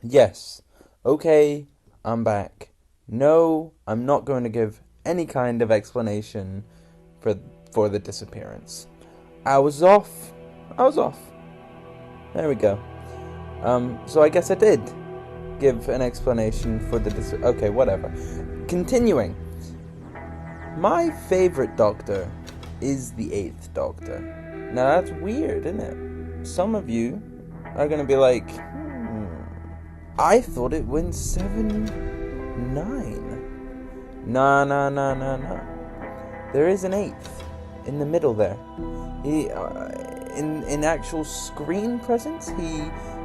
Yes. Okay, I'm back. No, I'm not going to give any kind of explanation for for the disappearance. I was off. I was off. There we go. So I guess I did give an explanation for the okay, whatever. Continuing. My favorite Doctor is the Eighth Doctor. Now that's weird, isn't it? Some of you are gonna be like, I thought it went 7-9. Nah, nah, nah, nah, nah. There is an eighth in the middle there. He, in actual screen presence, he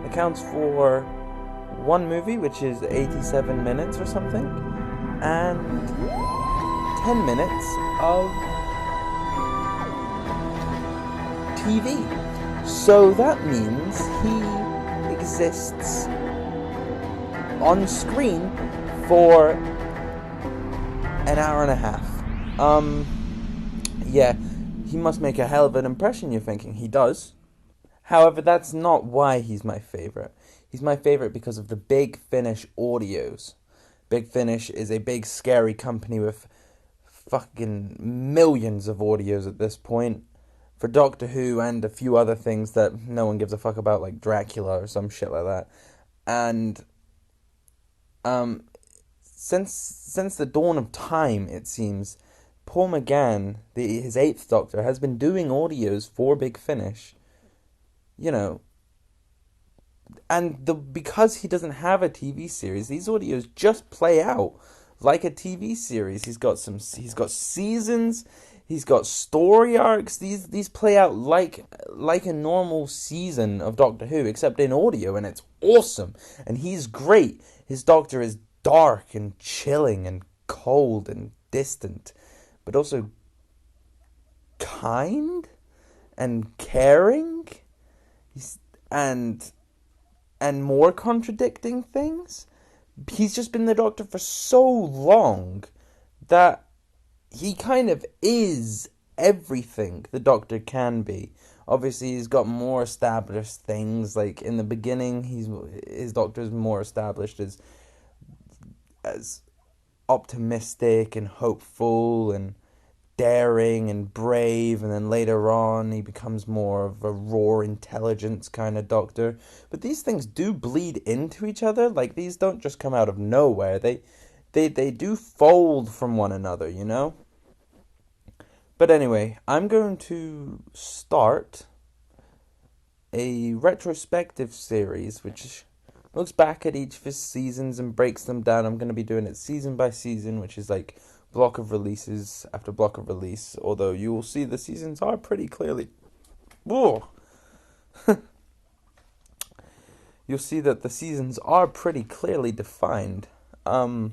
accounts for one movie, which is 87 minutes or something, and 10 minutes of TV. So that means he exists on screen for an hour and a half. Yeah, he must make a hell of an impression, you're thinking. He does. However, that's not why he's my favorite. He's my favorite because of the Big Finish audios. Big Finish is a big, scary company with fucking millions of audios at this point for Doctor Who and a few other things that no one gives a fuck about, like Dracula or some shit like that. And since the dawn of time, it seems, Paul McGann, his Eighth Doctor, has been doing audios for Big Finish. You know, and because he doesn't have a TV series, these audios just play out like a TV series. He's got seasons, he's got story arcs. These play out like a normal season of Doctor Who, except in audio, and it's awesome. And he's great. His Doctor is dark and chilling and cold and distant, but also kind and caring. And more contradicting things. He's just been the Doctor for so long that he kind of is everything the Doctor can be. Obviously, he's got more established things. Like in the beginning, his Doctor's more established as optimistic and hopeful and daring and brave, and then later on he becomes more of a raw intelligence kind of Doctor. But these things do bleed into each other. Like, these don't just come out of nowhere. They do fold from one another, you know? But anyway, I'm going to start a retrospective series which looks back at each of his seasons and breaks them down. I'm going to be doing it season by season, which is like block of releases after block of release, although you will see the seasons are pretty clearly you'll see that the seasons are pretty clearly defined. So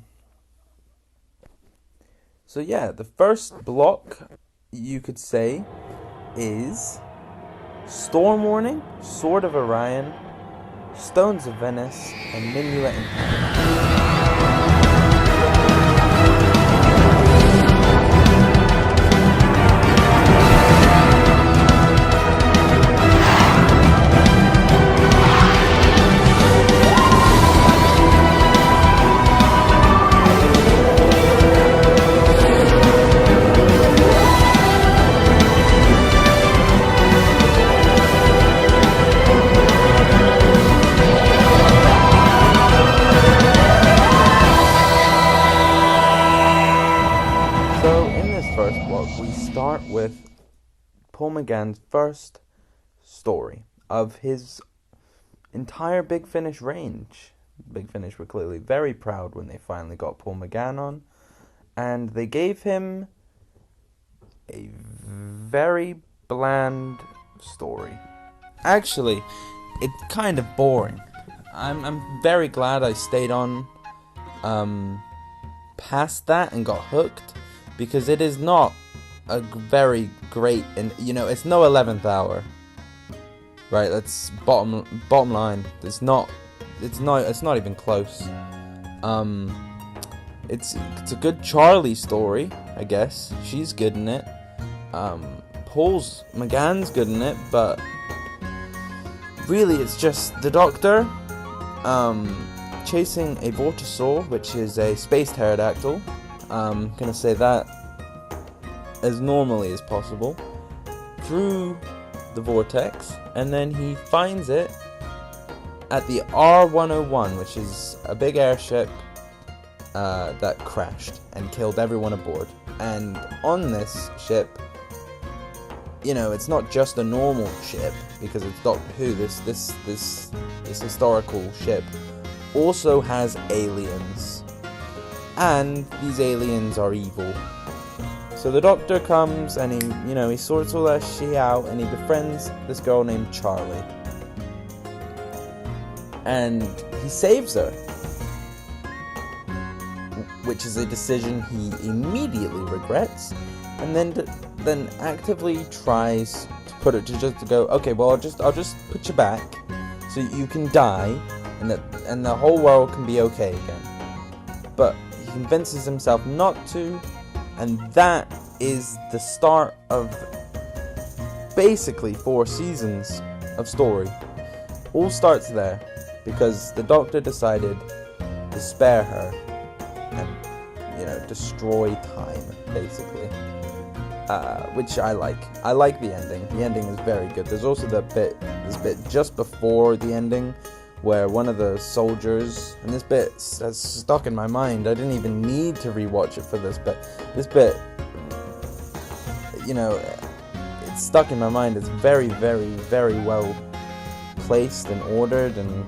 yeah, the first block, you could say, is Storm Warning, Sword of Orion, Stones of Venice, and Minuet in Heaven. Start with Paul McGann's first story of his entire Big Finish range. Big Finish were clearly very proud when they finally got Paul McGann on, and they gave him a very bland story. Actually, it's kind of boring. I'm very glad I stayed on past that and got hooked, because it is not a very great, and it's no 11th hour, right? That's bottom line. It's not even close. It's a good Charlie story, I guess. She's good in it. Paul's McGann's good in it, but really it's just the Doctor, chasing a vortisaur, which is a space pterodactyl. I'm gonna say that as normally as possible, through the vortex, and then he finds it at the R-101, which is a big airship that crashed and killed everyone aboard. And on this ship, you know, it's not just a normal ship, because it's Doctor Who. This historical ship also has aliens, and these aliens are evil. So the Doctor comes and he sorts all that shit out, and he befriends this girl named Charlie, and he saves her, which is a decision he immediately regrets, and then actively tries to put it to go, okay, well, I'll just put you back so you can die, and the whole world can be okay again. But he convinces himself not to, and that is the start of basically 4 seasons of story. All starts there, because the Doctor decided to spare her and, destroy time, basically. Which I like. I like the ending. The ending is very good. There's also this bit just before the ending, where one of the soldiers, and this bit has stuck in my mind. I didn't even need to rewatch it for this, but this bit, it's stuck in my mind. It's very, very, very well placed and ordered, and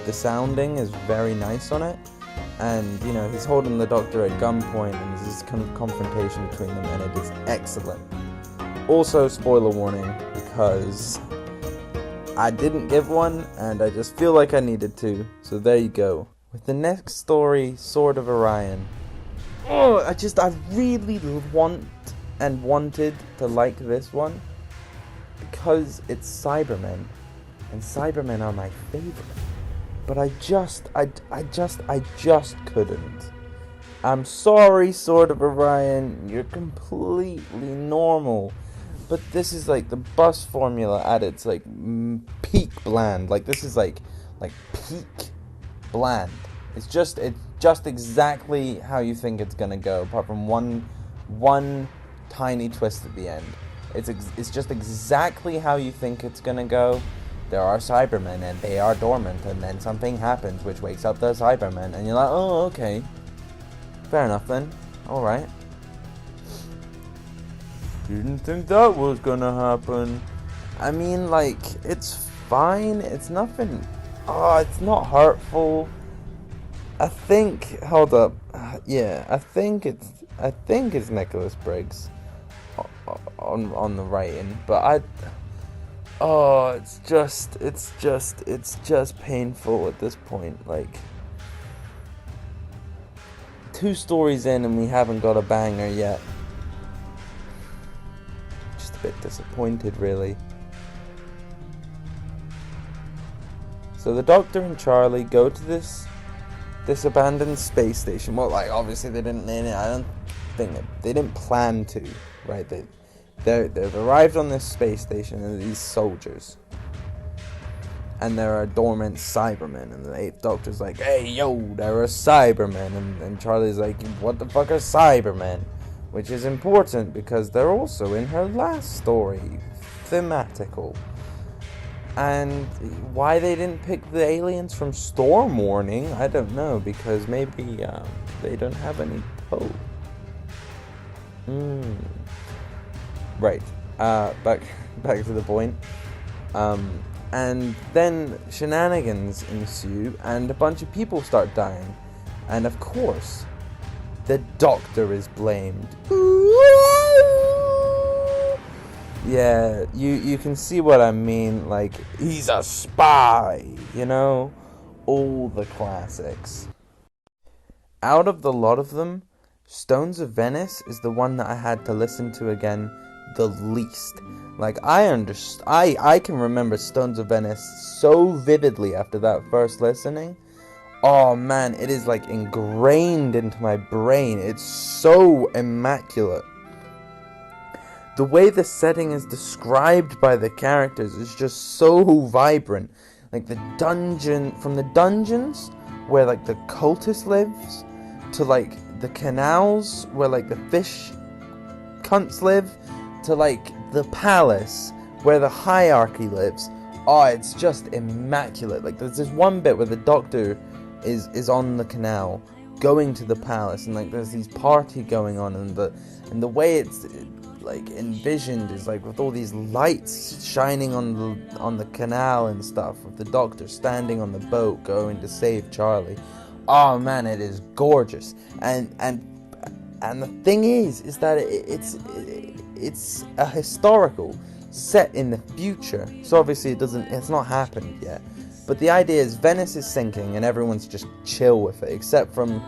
the sounding is very nice on it. And, he's holding the Doctor at gunpoint, and there's this kind of confrontation between them, and it is excellent. Also, spoiler warning, because I didn't give one, and I just feel like I needed to. So there you go. With the next story, Sword of Orion. Oh, I really wanted to like this one, because it's Cybermen, and Cybermen are my favorite. But I just couldn't. I'm sorry, Sword of Orion, you're completely normal. But this is like the bus formula at its like peak bland. Like this is like peak bland. It's just exactly how you think it's gonna go, apart from one tiny twist at the end. It's just exactly how you think it's gonna go. There are Cybermen, and they are dormant, and then something happens which wakes up the Cybermen, and you're like, oh, okay. Fair enough then. Alright. Didn't think that was gonna happen. I mean, like, it's fine. It's nothing. It's not hurtful. I think, hold up. Yeah, I think it's Nicholas Briggs on the writing, but it's just painful at this point. Like, 2 stories in and we haven't got a banger yet. Just a bit disappointed, really. So the Doctor and Charlie go to this abandoned space station. Well, like, obviously they didn't. I don't think they didn't plan to, right? They've arrived on this space station, and these soldiers, and there are dormant Cybermen, and the 8th Doctor's like, hey, yo, there are Cybermen, and Charlie's like, what the fuck are Cybermen? Which is important, because they're also in her last story, thematical. And why they didn't pick the aliens from Storm Warning, I don't know, because maybe they don't have any Poe. Right, back to the point. And then shenanigans ensue, and a bunch of people start dying. And of course, the Doctor is blamed. Yeah, you can see what I mean, like, he's a spy, all the classics. Out of the lot of them, Stones of Venice is the one that I had to listen to again the least. Like, I can remember Stones of Venice so vividly after that first listening. Oh man, it is like ingrained into my brain. It's so immaculate. The way the setting is described by the characters is just so vibrant. Like the dungeons, where like the cultist lives, to like the canals where like the fish cunts live, to like the palace where the hierarchy lives. Oh, it's just immaculate. Like there's this one bit where the Doctor is on the canal going to the palace, and like there's these party going on, and the way it's like envisioned is like with all these lights shining on the canal and stuff, with the Doctor standing on the boat going to save Charlie. Oh man, it is gorgeous. And the thing is that it's a historical set in the future, so obviously it's not happened yet. But the idea is Venice is sinking and everyone's just chill with it, except from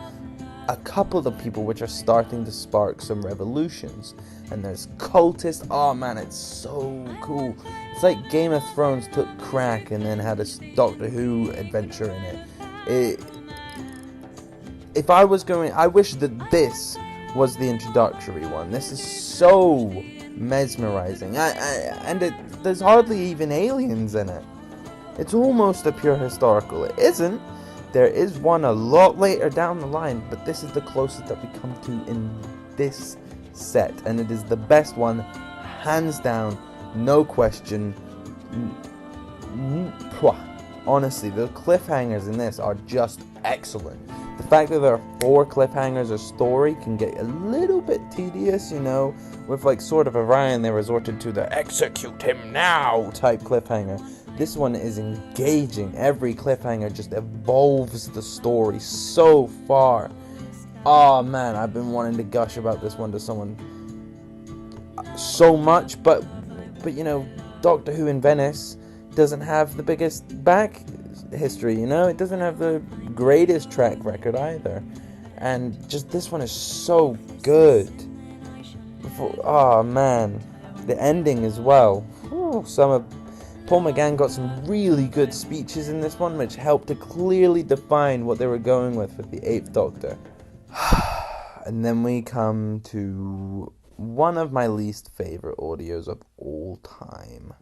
a couple of people which are starting to spark some revolutions. And there's cultists. Oh man, it's so cool. It's like Game of Thrones took crack and then had a Doctor Who adventure in it. If I was going, I wish that this was the introductory one. This is so mesmerizing, there's hardly even aliens in it. It's almost a pure historical. It isn't. There is one a lot later down the line, but this is the closest that we come to in this set, and it is the best one, hands down, no question. Honestly, the cliffhangers in this are just excellent. The fact that there are 4 cliffhangers a story can get a little bit tedious, you know, with like Sword of Orion they resorted to the execute him now type cliffhanger. This one is engaging. Every cliffhanger just evolves the story so far. Oh man, I've been wanting to gush about this one to someone so much, but you know, Doctor Who in Venice doesn't have the biggest back history, you know, it doesn't have the greatest track record either, and just this one is so good. Oh man, the ending as well. Paul McGann got some really good speeches in this one, which helped to clearly define what they were going with the 8th Doctor. And then we come to one of my least favorite audios of all time.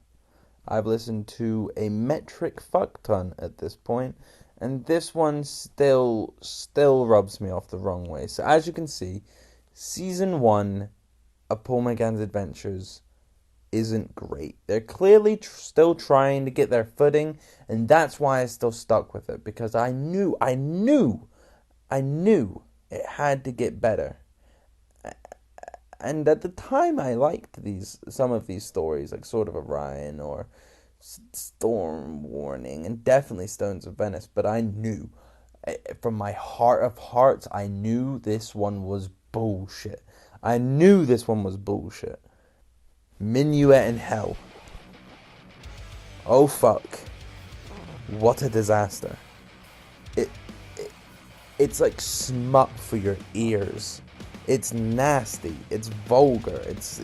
I've listened to a metric fuck ton at this point, and this one still rubs me off the wrong way. So as you can see, season 1 of Paul McGann's Adventures isn't great. They're clearly still trying to get their footing, and that's why I still stuck with it, because I knew it had to get better. And at the time, I liked some of these stories, like Sword of Orion or Storm Warning, and definitely Stones of Venice. But I knew, from my heart of hearts, I knew this one was bullshit. Minuet in Hell. Oh fuck! What a disaster! It's like smut for your ears. It's nasty. It's vulgar. It's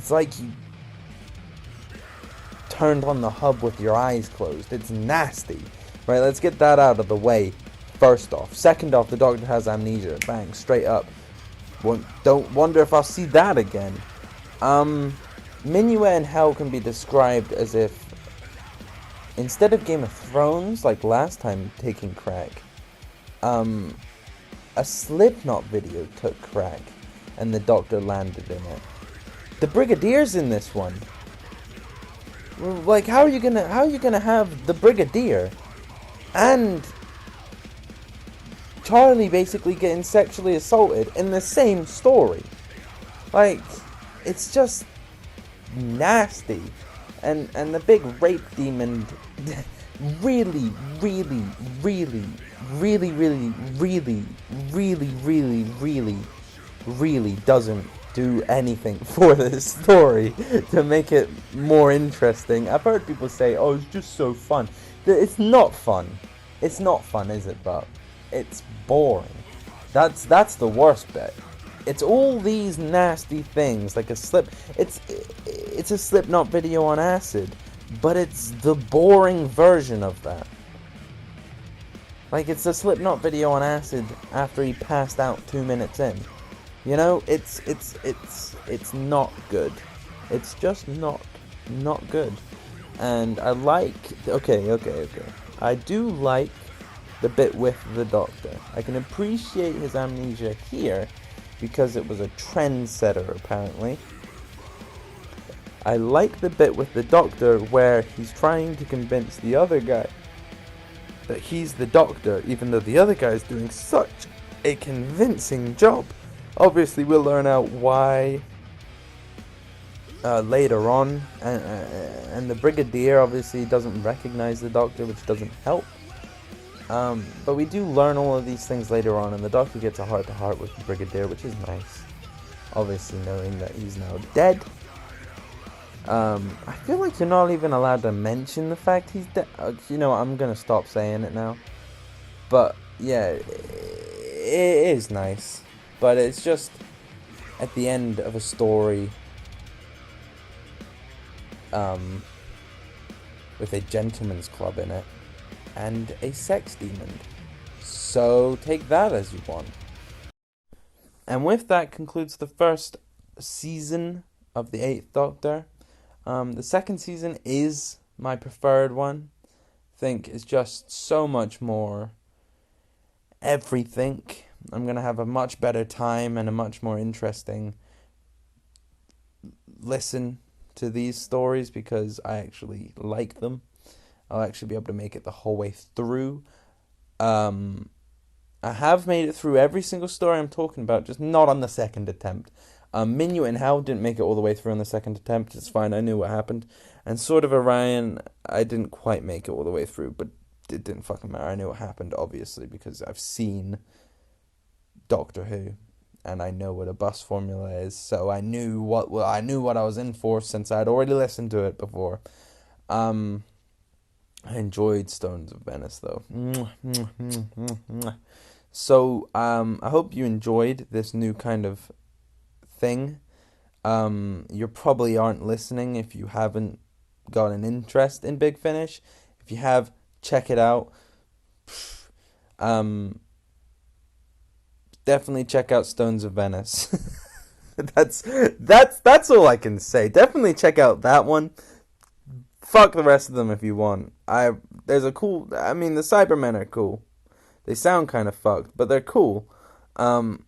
like you turned on the hub with your eyes closed. It's nasty. Right, let's get that out of the way first off. Second off, the Doctor has amnesia. Bang, straight up. Don't wonder if I'll see that again. Minuet in Hell can be described as if, instead of Game of Thrones, like last time taking crack, a Slipknot video took crack, and the Doctor landed in it. The Brigadier's in this one. Like, how are you gonna have the Brigadier and Charlie basically getting sexually assaulted in the same story? Like, it's just nasty, and the big rape demon really doesn't do anything for this story to make it more interesting. I've heard people say, oh, it's just so fun. It's not fun. It's not fun, is it, Bob? It's boring. That's the worst bit. It's all these nasty things, like it's a Slipknot video on acid, but it's the boring version of that. Like, it's a Slipknot video on acid after he passed out 2 minutes in. You know, it's not good. It's just not good. And I like, okay. I do like the bit with the Doctor. I can appreciate his amnesia here because it was a trendsetter, apparently. I like the bit with the Doctor where he's trying to convince the other guy that he's the Doctor, even though the other guy is doing such a convincing job. Obviously, we'll learn out why later on, and the Brigadier obviously doesn't recognize the Doctor, which doesn't help. But we do learn all of these things later on, and the Doctor gets a heart-to-heart with the Brigadier, which is nice. Obviously, knowing that he's now dead. I feel like you're not even allowed to mention the fact he's dead. You know what, I'm gonna stop saying it now. But, yeah, it is nice. But it's just at the end of a story with a gentleman's club in it and a sex demon. So take that as you want. And with that concludes the first season of the 8th Doctor. The second season is my preferred one. I think it's just so much more everything. I'm going to have a much better time and a much more interesting listen to these stories because I actually like them. I'll actually be able to make it the whole way through. I have made it through every single story I'm talking about, just not on the second attempt. Minuet and Hal didn't make it all the way through on the second attempt. It's fine, I knew what happened. And Sword of Orion, I didn't quite make it all the way through, but it didn't fucking matter. I knew what happened, obviously, because I've seen Doctor Who, and I know what a bus formula is, so I knew what I was in for since I'd already listened to it before. I enjoyed Stones of Venice, though. So, I hope you enjoyed this new kind of thing. You probably aren't listening if you haven't got an interest in Big Finish. If you have, check it out. Definitely check out Stones of Venice. That's all I can say. Definitely check out that one. Fuck the rest of them if you want. The Cybermen are cool. They sound kind of fucked, but they're cool. But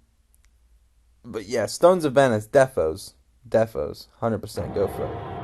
yeah, Stones of Venice, defos, 100% go for it.